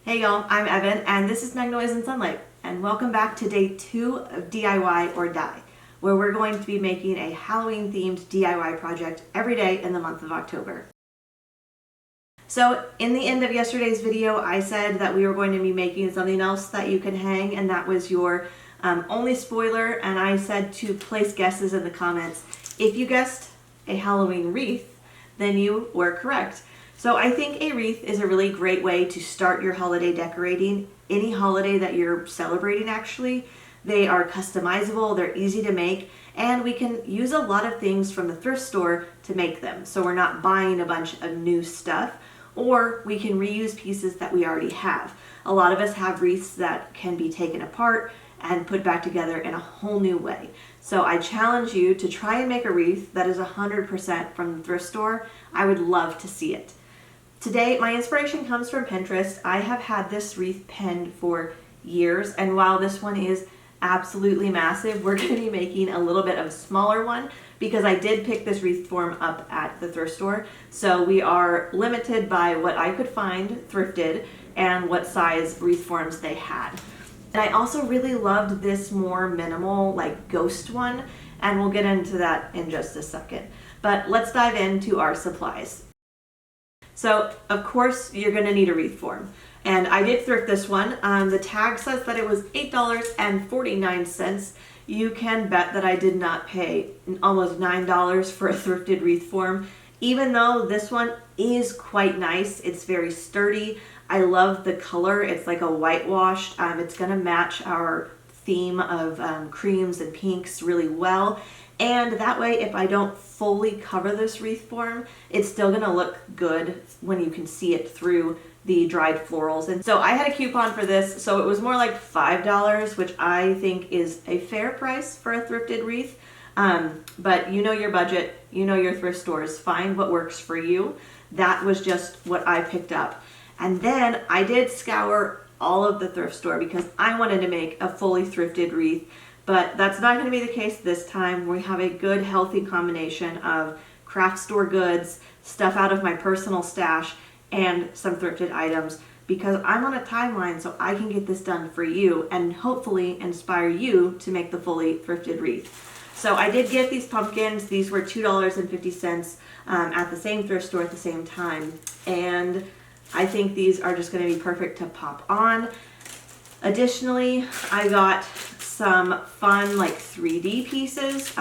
Hey y'all, I'm Evan and this is Magnolia and Sunlight, and welcome back to day 2 of DIY or Die, where we're going to be making a Halloween themed DIY project every day in the month of October. So in the end of yesterday's video, I said that we were going to be making something else that you can hang, and that was your only spoiler, and I said to place guesses in the comments. If you guessed a Halloween wreath, then you were correct. So I think a wreath is a really great way to start your holiday decorating, any holiday that you're celebrating actually. They are customizable, they're easy to make, and we can use a lot of things from the thrift store to make them. So we're not buying a bunch of new stuff, or we can reuse pieces that we already have. A lot of us have wreaths that can be taken apart and put back together in a whole new way. So I challenge you to try and make a wreath that is 100% from the thrift store. I would love to see it. Today, my inspiration comes from Pinterest. I have had this wreath pinned for years, and while this one is absolutely massive, we're going to be making a little bit of a smaller one because I did pick this wreath form up at the thrift store. So we are limited by what I could find thrifted and what size wreath forms they had. And I also really loved this more minimal, like ghost one, and we'll get into that in just a second. But let's dive into our supplies. So, of course, you're going to need a wreath form. And I did thrift this one. The tag says that it was $8.49. You can bet that I did not pay almost $9 for a thrifted wreath form, even though this one is quite nice. It's very sturdy. I love the color. It's like a whitewashed. It's going to match our theme of creams and pinks really well. And that way, if I don't fully cover this wreath form, it's still gonna look good when you can see it through the dried florals. And so I had a coupon for this, so it was more like $5, which I think is a fair price for a thrifted wreath. But you know your budget, you know your thrift stores, find what works for you. That was just what I picked up. And then I did scour all of the thrift store because I wanted to make a fully thrifted wreath. But that's not going to be the case this time. We have a good, healthy combination of craft store goods, stuff out of my personal stash, and some thrifted items because I'm on a timeline so I can get this done for you and hopefully inspire you to make the fully thrifted wreath. So I did get these pumpkins. These were $2.50 at the same thrift store at the same time. And I think these are just going to be perfect to pop on. Additionally, I got some fun like 3D pieces.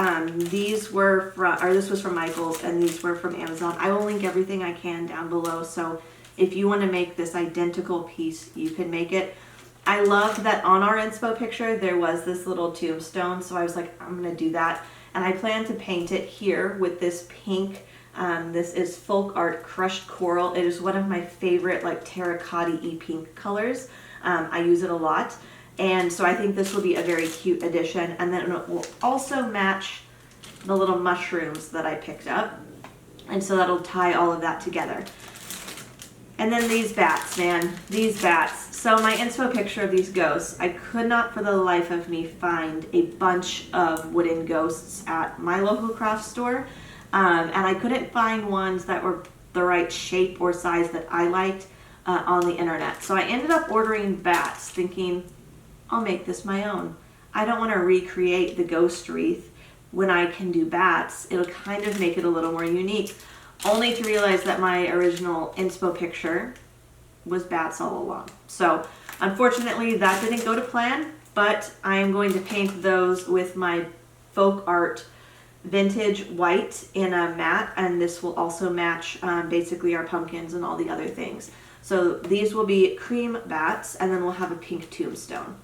These were this was from Michael's and these were from Amazon. I will link everything I can down below, so if you want to make this identical piece, you can make it. I loved that on our inspo picture there was this little tombstone, so I was like, I'm gonna do that, and I plan to paint it here with this pink. This is Folk Art Crushed Coral. It is one of my favorite like terracotta-y pink colors. I use it a lot. And so I think this will be a very cute addition. And then it will also match the little mushrooms that I picked up. And so that'll tie all of that together. And then these bats, man, these bats. So my inspo picture of these ghosts, I could not for the life of me find a bunch of wooden ghosts at my local craft store. And I couldn't find ones that were the right shape or size that I liked on the internet. So I ended up ordering bats thinking, I'll make this my own. I don't want to recreate the ghost wreath when I can do bats. It'll kind of make it a little more unique. Only to realize that my original inspo picture was bats all along. So unfortunately that didn't go to plan, but I am going to paint those with my Folk Art vintage white in a matte, and this will also match basically our pumpkins and all the other things. So these will be cream bats, and then we'll have a pink tombstone.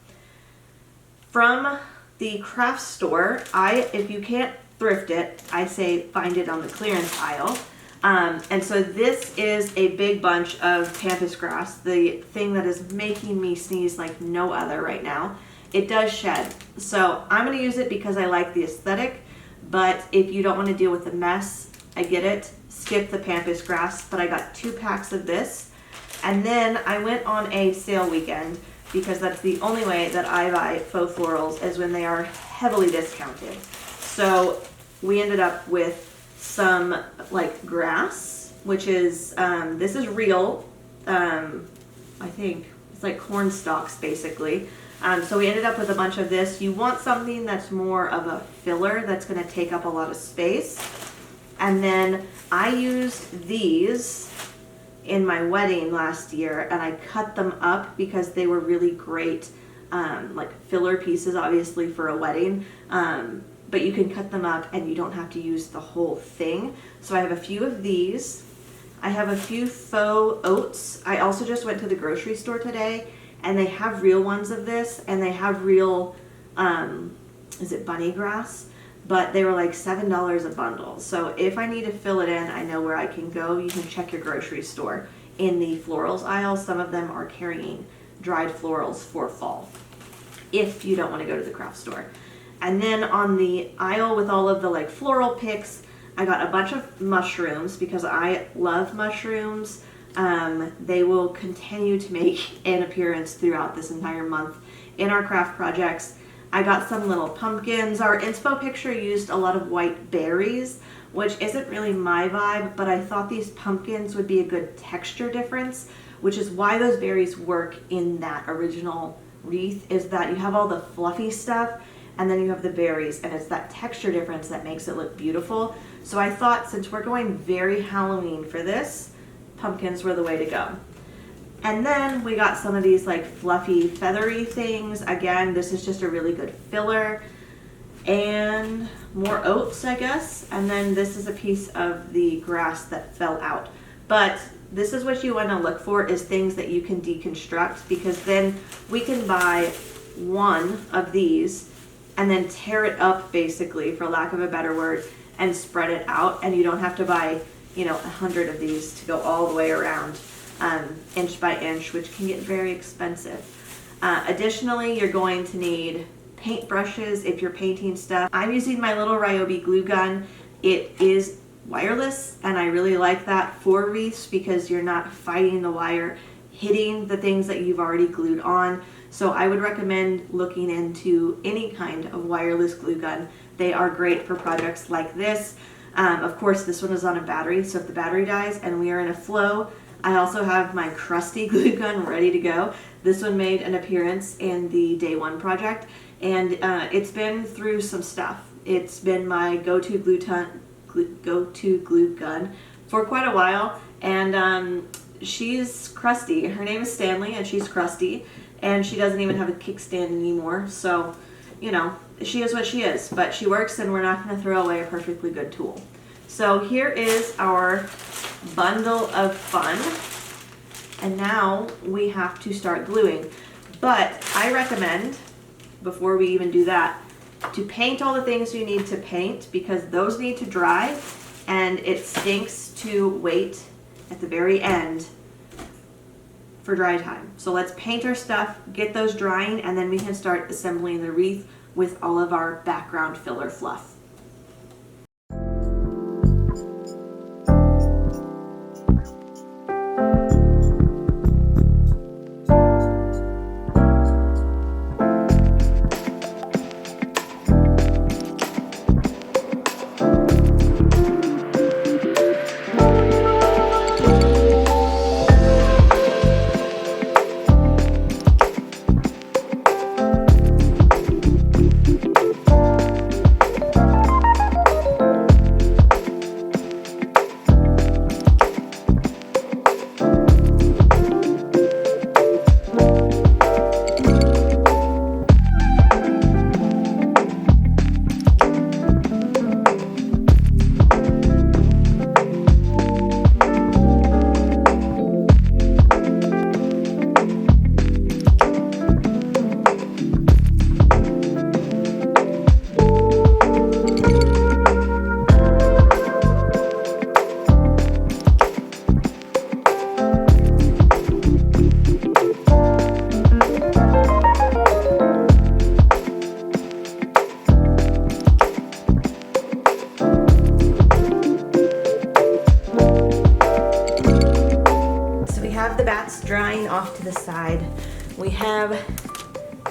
From the craft store, if you can't thrift it, I say find it on the clearance aisle. And so this is a big bunch of pampas grass, the thing that is making me sneeze like no other right now. It does shed, so I'm going to use it because I like the aesthetic, but if you don't want to deal with the mess, I get it, skip the pampas grass, but I got 2 packs of this. And then I went on a sale weekend because that's the only way that I buy faux florals is when they are heavily discounted. So we ended up with some like grass, which is, this is real, I think It's like corn stalks basically. So we ended up with a bunch of this. You want something that's more of a filler that's going to take up a lot of space. And then I used these in my wedding last year, and I cut them up because they were really great, like filler pieces, obviously for a wedding. But you can cut them up and you don't have to use the whole thing. So I have a few of these. I have a few faux oats. I also just went to the grocery store today, and they have real ones of this, and they have real, is it bunny grass? But they were like $7 a bundle. So if I need to fill it in, I know where I can go. You can check your grocery store. In the florals aisle, some of them are carrying dried florals for fall, if you don't want to go to the craft store. And then on the aisle with all of the like floral picks, I got a bunch of mushrooms because I love mushrooms. They will continue to make an appearance throughout this entire month in our craft projects. I got some little pumpkins. Our inspo picture used a lot of white berries, which isn't really my vibe, but I thought these pumpkins would be a good texture difference, which is why those berries work in that original wreath, is that you have all the fluffy stuff and then you have the berries, and it's that texture difference that makes it look beautiful. So I thought, since we're going very Halloween for this, pumpkins were the way to go. And then we got some of these like fluffy, feathery things. Again, this is just a really good filler. And more oats, I guess. And then this is a piece of the grass that fell out. But this is what you want to look for, is things that you can deconstruct, because then we can buy one of these and then tear it up, basically, for lack of a better word, and spread it out. And you don't have to buy, 100 of these to go all the way around, inch by inch, which can get very expensive. Additionally, you're going to need paint brushes if you're painting stuff. I'm using my little Ryobi glue gun. It is wireless, and I really like that for wreaths because you're not fighting the wire hitting the things that you've already glued on. So I would recommend looking into any kind of wireless glue gun. They are great for projects like this. Of course, this one is on a battery, so if the battery dies and we are in a flow, I also have my crusty glue gun ready to go. This one made an appearance in the Day One project, and it's been through some stuff. It's been my go-to glue gun for quite a while, and she's crusty. Her name is Stanley, and she's crusty, and she doesn't even have a kickstand anymore. So, she is what she is, but she works, and we're not going to throw away a perfectly good tool. So here is our bundle of fun, and now we have to start gluing. But I recommend, before we even do that, to paint all the things you need to paint, because those need to dry, and it stinks to wait at the very end for dry time. So let's paint our stuff, get those drying, and then we can start assembling the wreath with all of our background filler fluff. Drying off to the side. We have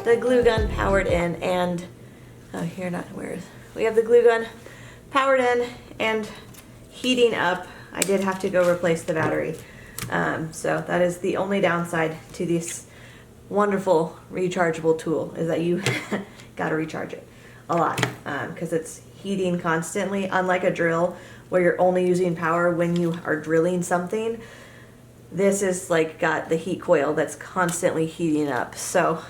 the glue gun powered in, and we have the glue gun powered in and heating up. I did have to go replace the battery, so that is the only downside to this wonderful rechargeable tool is that you gotta recharge it a lot because it's heating constantly, unlike a drill where you're only using power when you are drilling something. This is like got the heat coil that's constantly heating up. So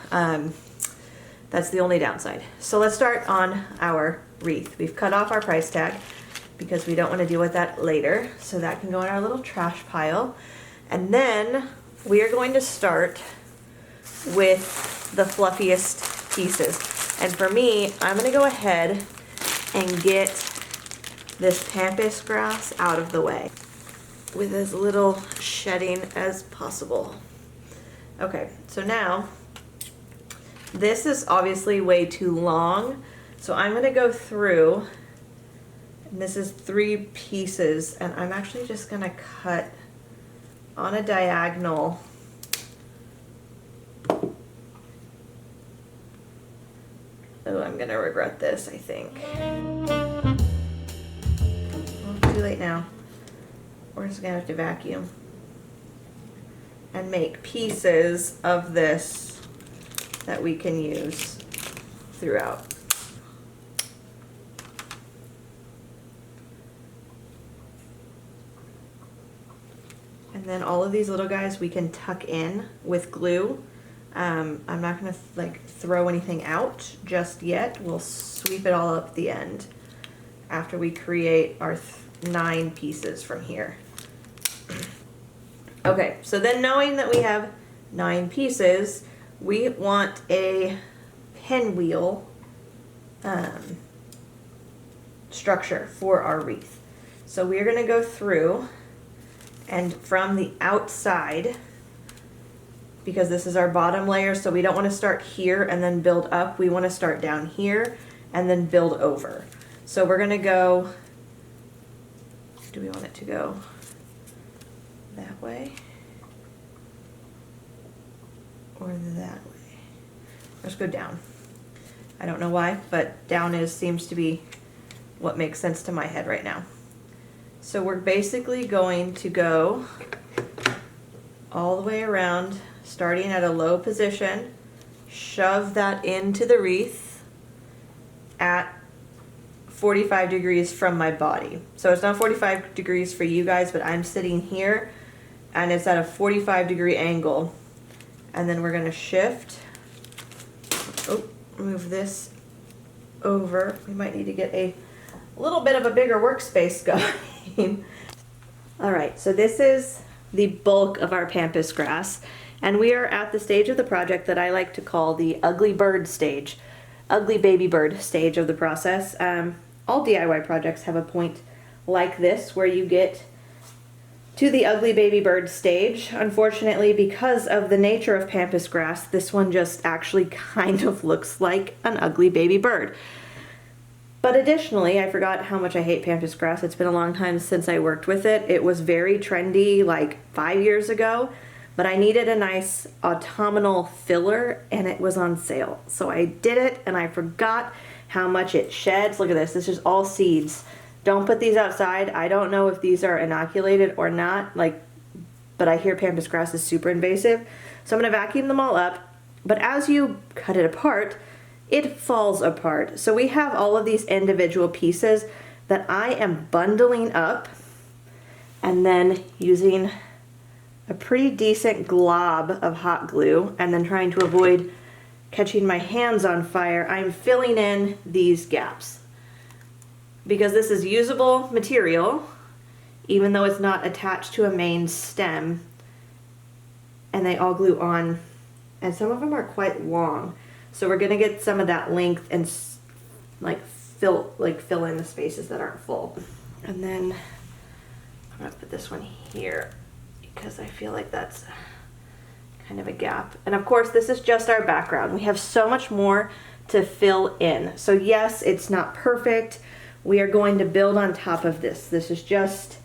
that's the only downside. So let's start on our wreath. We've cut off our price tag because we don't want to deal with that later. So that can go in our little trash pile. And then we are going to start with the fluffiest pieces. And for me, I'm going to go ahead and get this pampas grass out of the way with as little shedding as possible. Okay, so now this is obviously way too long, so I'm going to go through, and this is 3 pieces, and I'm actually just going to cut on a diagonal Oh, I'm gonna regret this, I think. Well, too late now. We're just gonna have to vacuum and make pieces of this that we can use throughout. And then all of these little guys we can tuck in with glue. I'm not gonna like throw anything out just yet. We'll sweep it all up at the end after we create our 9 pieces from here. Okay, so then knowing that we have 9 pieces, we want a pinwheel structure for our wreath. So we're gonna go through and from the outside, because this is our bottom layer, so we don't want to start here and then build up. We want to start down here and then build over. So we're going to go, do we want it to go that way or that way? Let's go down. I don't know why, but down seems to be what makes sense to my head right now. So we're basically going to go all the way around, starting at a low position, shove that into the wreath at 45 degrees from my body. So it's not 45 degrees for you guys, but I'm sitting here and it's at a 45-degree angle. And then we're gonna shift, move this over. We might need to get a little bit of a bigger workspace going. All right, so this is the bulk of our pampas grass. And we are at the stage of the project that I like to call the ugly bird stage, ugly baby bird stage of the process. All DIY projects have a point like this where you get to the ugly baby bird stage. Unfortunately, because of the nature of pampas grass, this one just actually kind of looks like an ugly baby bird. But additionally, I forgot how much I hate pampas grass. It's been a long time since I worked with it. It was very trendy like 5 years ago. But I needed a nice autumnal filler and it was on sale. So I did it and I forgot how much it sheds. Look at this, this is all seeds. Don't put these outside. I don't know if these are inoculated or not, but I hear pampas grass is super invasive. So I'm gonna vacuum them all up. But as you cut it apart, it falls apart. So we have all of these individual pieces that I am bundling up and then using a pretty decent glob of hot glue and then trying to avoid catching my hands on fire, I'm filling in these gaps. Because this is usable material, even though it's not attached to a main stem, and they all glue on, and some of them are quite long. So we're gonna get some of that length and fill in the spaces that aren't full. And then I'm gonna put this one here, because I feel like that's kind of a gap. And of course, this is just our background. We have so much more to fill in. So yes, it's not perfect. We are going to build on top of this. This is just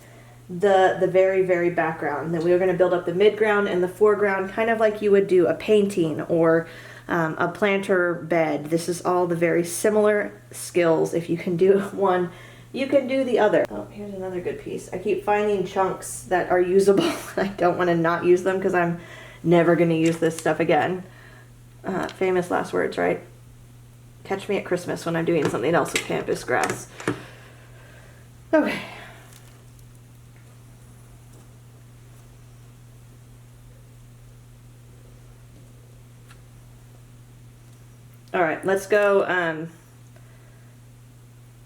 the very, very background. Then we are going to build up the midground and the foreground, kind of like you would do a painting or a planter bed. This is all the very similar skills. If you can do one, you can do the other. Oh, here's another good piece. I keep finding chunks that are usable. I don't want to not use them because I'm never going to use this stuff again. famous last words, right? Catch me at Christmas when I'm doing something else with pampas grass. Okay. All right, let's go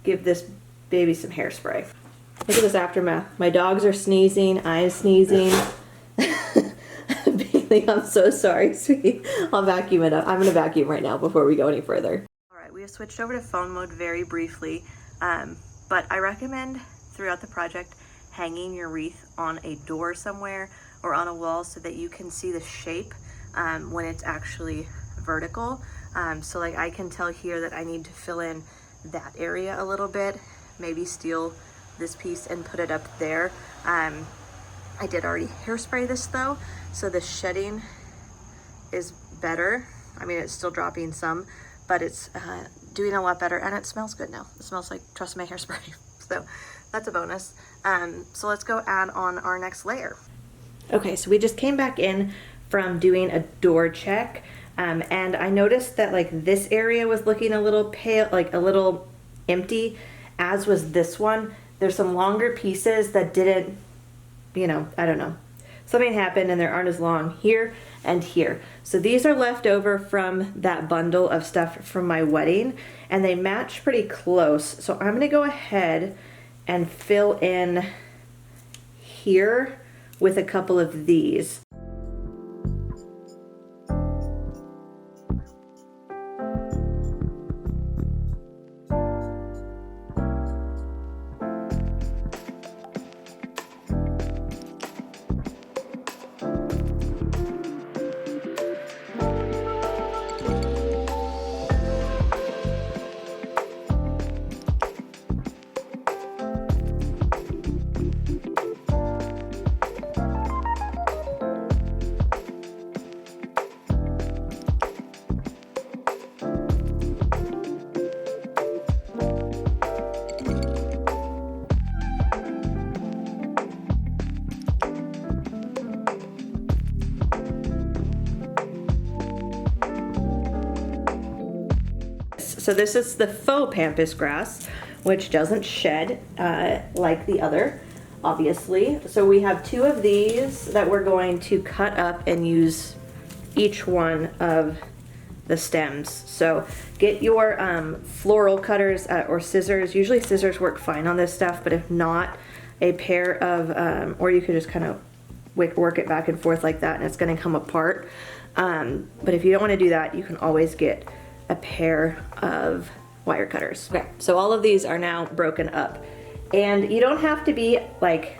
give this baby some hairspray. Look at this aftermath. My dogs are sneezing, I'm sneezing. Bailey, I'm so sorry, sweetie. I'll vacuum it up. I'm gonna vacuum right now before we go any further. All right, we have switched over to phone mode very briefly, but I recommend throughout the project hanging your wreath on a door somewhere or on a wall so that you can see the shape when it's actually vertical. So like I can tell here that I need to fill in that area a little bit, maybe steal this piece and put it up there. I did already hairspray this though, so the shedding is better. I mean, it's still dropping some, but it's doing a lot better, and it smells good now. It smells like, trust my hairspray. So that's a bonus. So let's go add on our next layer. Okay, so we just came back in from doing a door check, and I noticed that like this area was looking a little pale, like a little empty, as was this one. There's some longer pieces that didn't, you know, I don't know. Something happened and they aren't as long here and here. So these are left over from that bundle of stuff from my wedding, and they match pretty close. So I'm gonna go ahead and fill in here with a couple of these. So this is the faux pampas grass, which doesn't shed like the other, obviously. So we have two of these that we're going to cut up and use each one of the stems. So get your floral cutters or scissors. Usually scissors work fine on this stuff, but if not, a pair of, or you could just kind of work it back and forth like that and it's gonna come apart. But if you don't wanna do that, you can always get a pair of wire cutters. Okay, so all of these are now broken up, and you don't have to be like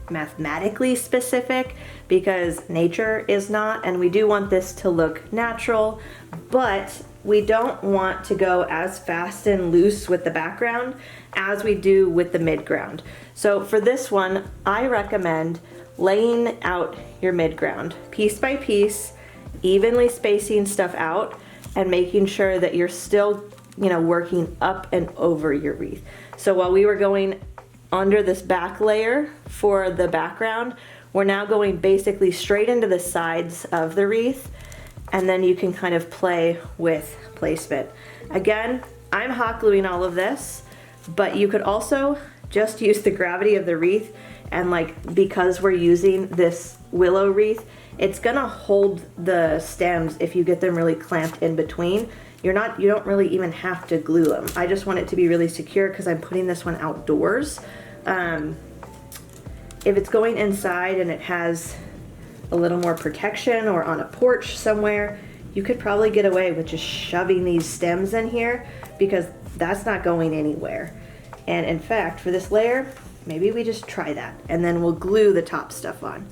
mathematically specific because nature is not, and we do want this to look natural, but we don't want to go as fast and loose with the background as we do with the midground. So for this one, I recommend laying out your midground piece by piece, evenly spacing stuff out, and making sure that you're still, you know, working up and over your wreath. So while we were going under this back layer for the background, we're now going basically straight into the sides of the wreath, and then you can kind of play with placement. Again, I'm hot gluing all of this, but you could also just use the gravity of the wreath, and like, because we're using this willow wreath, it's gonna hold the stems if you get them really clamped in between. You don't really even have to glue them. I just want it to be really secure because I'm putting this one outdoors. If it's going inside and it has a little more protection or on a porch somewhere, you could probably get away with just shoving these stems in here because that's not going anywhere. And in fact, for this layer, maybe we just try that and then we'll glue the top stuff on.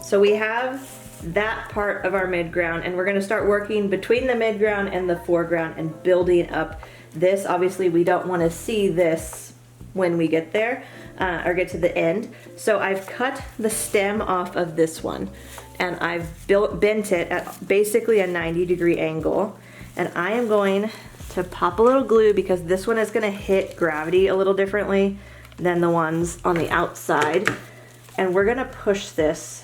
So we have that part of our midground, and we're gonna start working between the midground and the foreground and building up this. Obviously, we don't wanna see this when we get there, or get to the end. So I've cut the stem off of this one, and I've bent it at basically a 90-degree angle. And I am going to pop a little glue because this one is gonna hit gravity a little differently than the ones on the outside. And we're gonna push this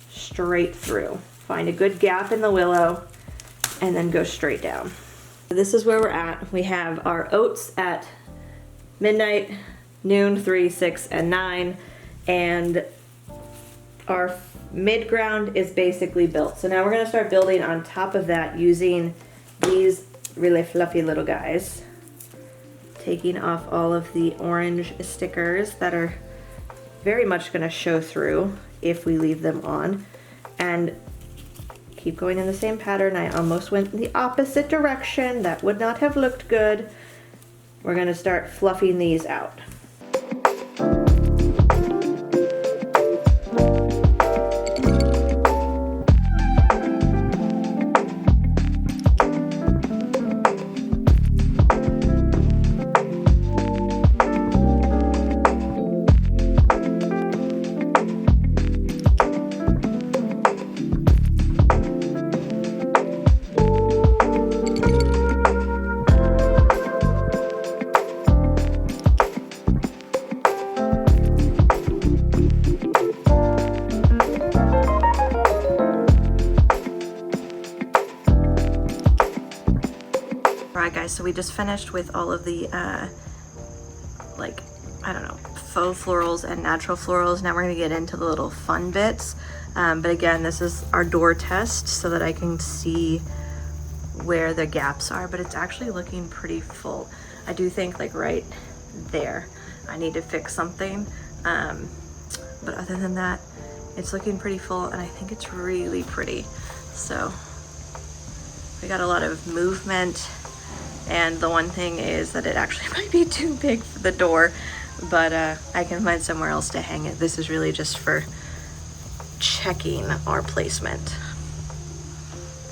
straight through. Find a good gap in the willow and then go straight down. This is where we're at. We have our oats at midnight, noon, 3, 6, and 9, and our midground is basically built. So now we're gonna start building on top of that using these really fluffy little guys. Taking off all of the orange stickers that are very much gonna show through if we leave them on. And keep going in the same pattern. I almost went in the opposite direction. That would not have looked good. We're gonna start fluffing these out. So we just finished with all of the like, I don't know, faux florals and natural florals. Now we're gonna get into the little fun bits. But again, this is our door test so that I can see where the gaps are, but it's actually looking pretty full. I do think like right there, I need to fix something. But other than that, it's looking pretty full and I think it's really pretty. So we got a lot of movement. And the one thing is that it actually might be too big for the door, but I can find somewhere else to hang it. This is really just for checking our placement.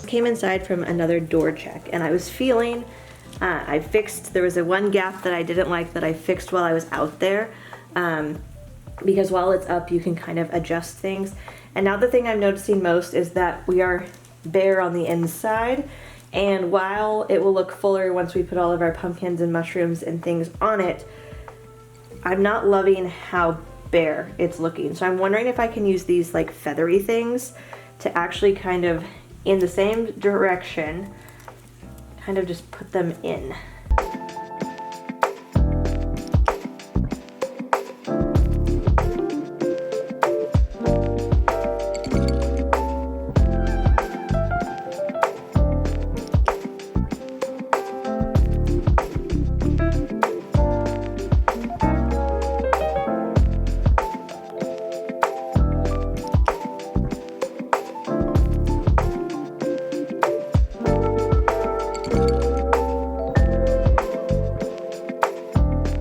Came inside from another door check and I was feeling, there was a one gap that I didn't like that I fixed while I was out there. Because while it's up, you can kind of adjust things. And now the thing I'm noticing most is that we are bare on the inside. And while it will look fuller once we put all of our pumpkins and mushrooms and things on it, I'm not loving how bare it's looking. So I'm wondering if I can use these like feathery things to actually kind of in the same direction, kind of just put them in.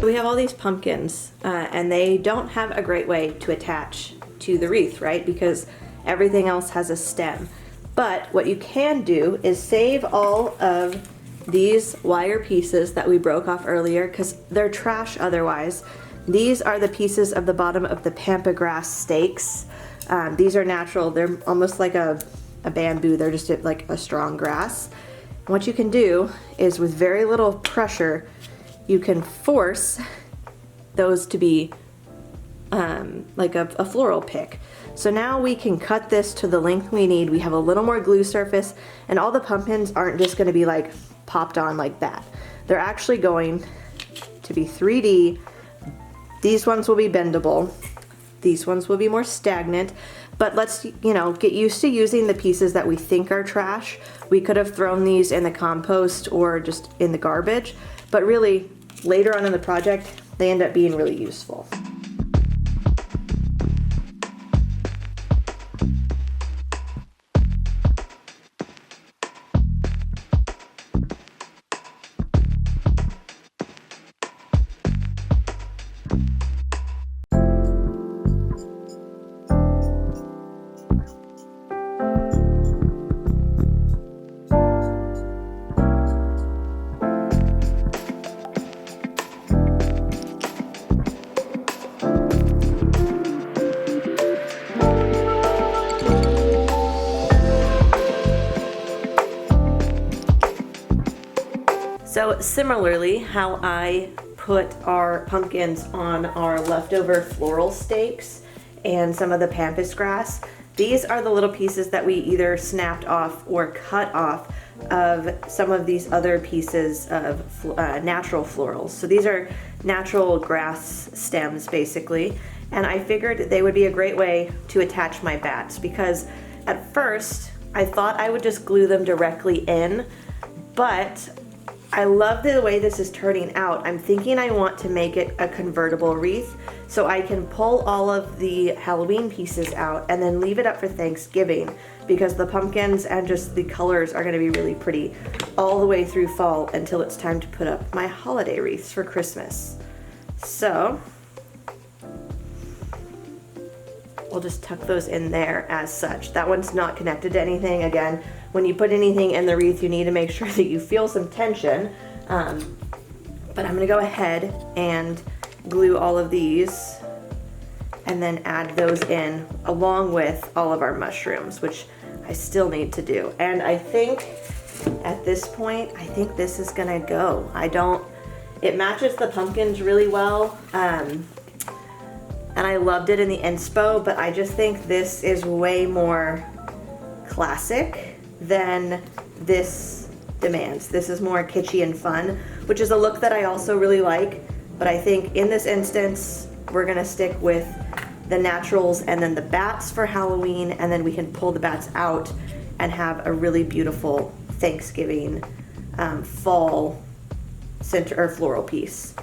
We have all these pumpkins and they don't have a great way to attach to the wreath, right? Because everything else has a stem. But what you can do is save all of these wire pieces that we broke off earlier because they're trash otherwise. These are the pieces of the bottom of the pampa grass stakes. These are natural. They're almost like a bamboo. They're just like a strong grass. And what you can do is with very little pressure, you can force those to be like a floral pick. So now we can cut this to the length we need. We have a little more glue surface and all the pumpkins aren't just gonna be like popped on like that. They're actually going to be 3D. These ones will be bendable. These ones will be more stagnant, but let's, you know, get used to using the pieces that we think are trash. We could have thrown these in the compost or just in the garbage, but really later on in the project, they end up being really useful. So similarly, how I put our pumpkins on our leftover floral stakes and some of the pampas grass, these are the little pieces that we either snapped off or cut off of some of these other pieces of natural florals. So these are natural grass stems basically, and I figured they would be a great way to attach my bats, because at first I thought I would just glue them directly in, but I love the way this is turning out. I'm thinking I want to make it a convertible wreath, so I can pull all of the Halloween pieces out and then leave it up for Thanksgiving, because the pumpkins and just the colors are going to be really pretty all the way through fall until it's time to put up my holiday wreaths for Christmas. So we'll just tuck those in there as such. That one's not connected to anything. Again, when you put anything in the wreath, you need to make sure that you feel some tension. But I'm gonna go ahead and glue all of these and then add those in along with all of our mushrooms, which I still need to do. And I think at this point, I think this is gonna go. It matches the pumpkins really well. And I loved it in the inspo, but I just think this is way more classic than this demands. This is more kitschy and fun, which is a look that I also really like, but I think in this instance, we're gonna stick with the naturals and then the bats for Halloween, and then we can pull the bats out and have a really beautiful Thanksgiving fall center or floral piece.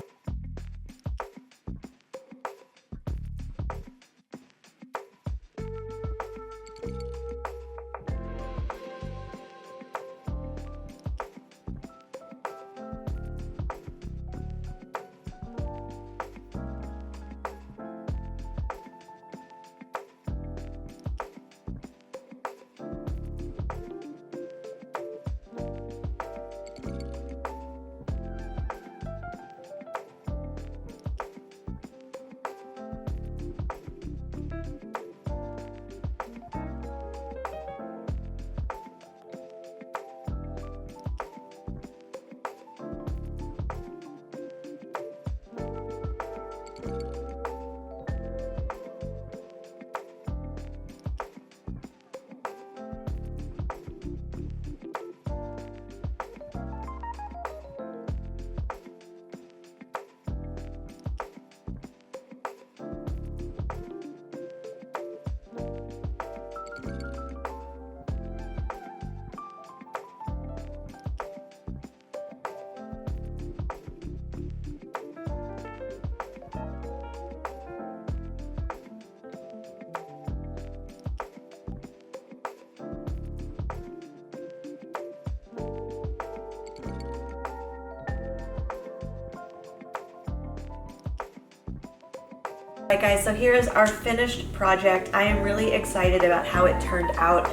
Alright guys, so here's our finished project. I am really excited about how it turned out.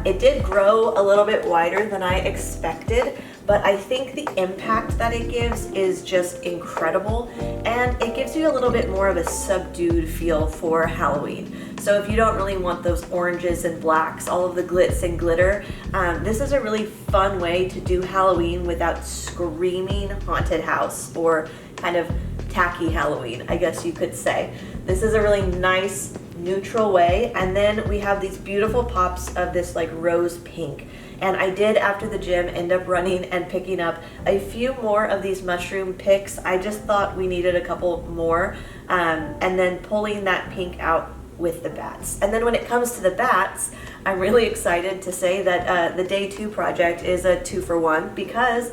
It did grow a little bit wider than I expected, but I think the impact that it gives is just incredible, and it gives you a little bit more of a subdued feel for Halloween. So if you don't really want those oranges and blacks, all of the glitz and glitter, this is a really fun way to do Halloween without screaming haunted house or kind of tacky Halloween, I guess you could say. This is a really nice neutral way, and then we have these beautiful pops of this like rose pink. And I did, after the gym, end up running and picking up a few more of these mushroom picks. I just thought we needed a couple more, and then pulling that pink out with the bats. And then when it comes to the bats, I'm really excited to say that the day 2 project is a 2-for-1, because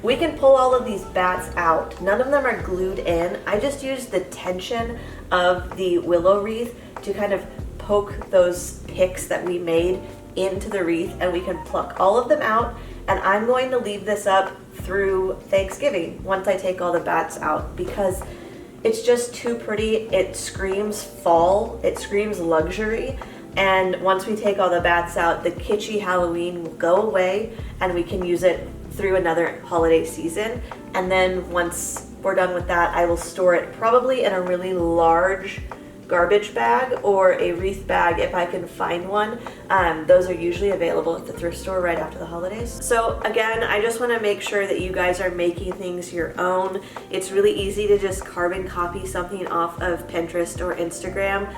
we can pull all of these bats out. None of them are glued in. I just used the tension of the willow wreath to kind of poke those picks that we made into the wreath, and we can pluck all of them out, and I'm going to leave this up through Thanksgiving once I take all the bats out, because it's just too pretty. It screams fall, it screams luxury, and once we take all the bats out, the kitschy Halloween will go away and we can use it through another holiday season. And then once we're done with that, I will store it probably in a really large garbage bag or a wreath bag if I can find one. Those are usually available at the thrift store right after the holidays. So again, I just want to make sure that you guys are making things your own. It's really easy to just carbon copy something off of Pinterest or Instagram.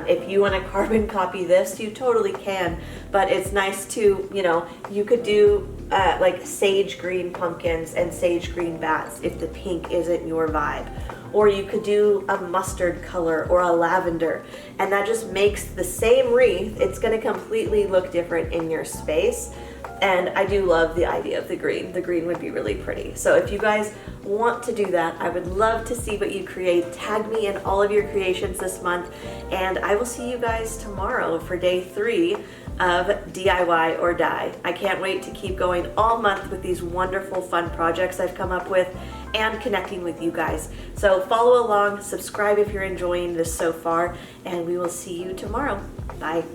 If you want to carbon copy this, you totally can, but it's nice to, you know, you could do like sage green pumpkins and sage green bats if the pink isn't your vibe. Or you could do a mustard color or a lavender, and that just makes the same wreath. It's going to completely look different in your space. And I do love the idea of the green. The green would be really pretty. So if you guys want to do that, I would love to see what you create. Tag me in all of your creations this month, and I will see you guys tomorrow for day 3 of DIY or Die. I can't wait to keep going all month with these wonderful fun projects I've come up with and connecting with you guys. So follow along, subscribe if you're enjoying this so far, and we will see you tomorrow. Bye.